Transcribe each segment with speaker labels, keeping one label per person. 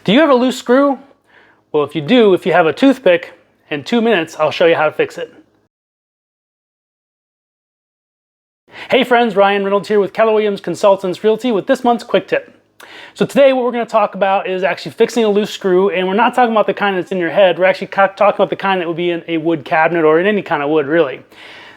Speaker 1: Do you have a loose screw? Well, if you do, if you have a toothpick, in 2 minutes, I'll show you how to fix it. Hey friends, Ryan Reynolds here with Keller Williams Consultants Realty with this month's quick tip. So today what we're going to talk about is actually fixing a loose screw, and we're not talking about the kind that's in your head. We're actually talking about the kind that would be in a wood cabinet or in any kind of wood, really.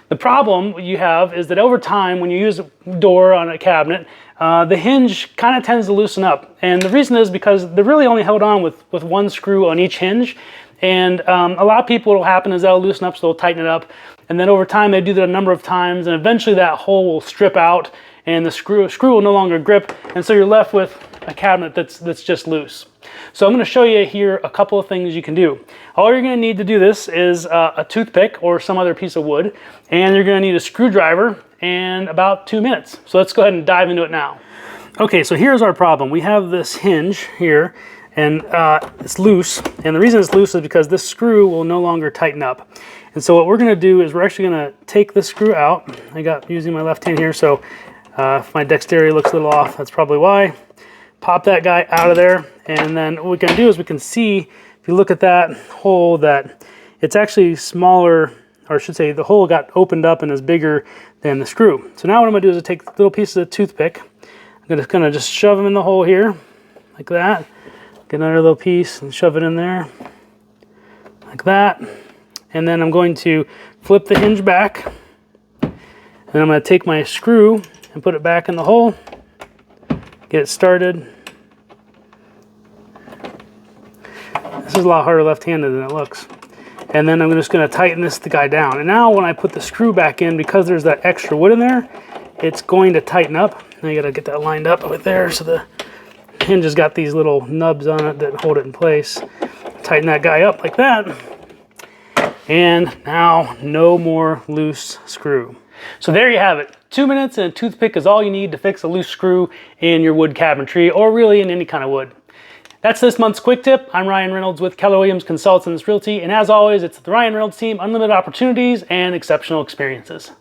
Speaker 1: The problem you have is that over time, when you use a door on a cabinet, the hinge kind of tends to loosen up. And the reason is because they're really only held on with one screw on each hinge. And a lot of people, what will happen is they'll loosen up, so they'll tighten it up. And then over time, they do that a number of times, and eventually that hole will strip out and the screw will no longer grip. And so you're left with a cabinet that's just loose. So I'm going to show you here a couple of things you can do. All you're going to need to do this is a toothpick or some other piece of wood, and you're going to need a screwdriver and about 2 minutes. So let's go ahead and dive into it now. Okay, so here's our problem. We have this hinge here, and it's loose, and the reason it's loose is because this screw will no longer tighten up. And so what we're going to do is we're actually going to take this screw out. I got using my left hand here, so if my dexterity looks a little off, that's probably why. Pop that guy out of there, and then what we can do is we can see, if you look at that hole, that it's actually smaller, or I should say the hole got opened up and is bigger than the screw. So now what I'm going to do is take little pieces of toothpick. I'm going to kind of just shove them in the hole here, like that. Get another little piece and shove it in there, like that. And then I'm going to flip the hinge back, and I'm going to take my screw and put it back in the hole. Get it started. This is a lot harder left-handed than it looks. And then I'm just going to tighten the guy down. And now when I put the screw back in, because there's that extra wood in there, it's going to tighten up. Now you got to get that lined up right there so the hinge has got these little nubs on it that hold it in place. Tighten that guy up like that. And now no more loose screw. So there you have it. 2 minutes and a toothpick is all you need to fix a loose screw in your wood cabinetry, or really in any kind of wood. That's this month's quick tip. I'm Ryan Reynolds with Keller Williams Consultants Realty, and as always, it's the Ryan Reynolds team, unlimited opportunities and exceptional experiences.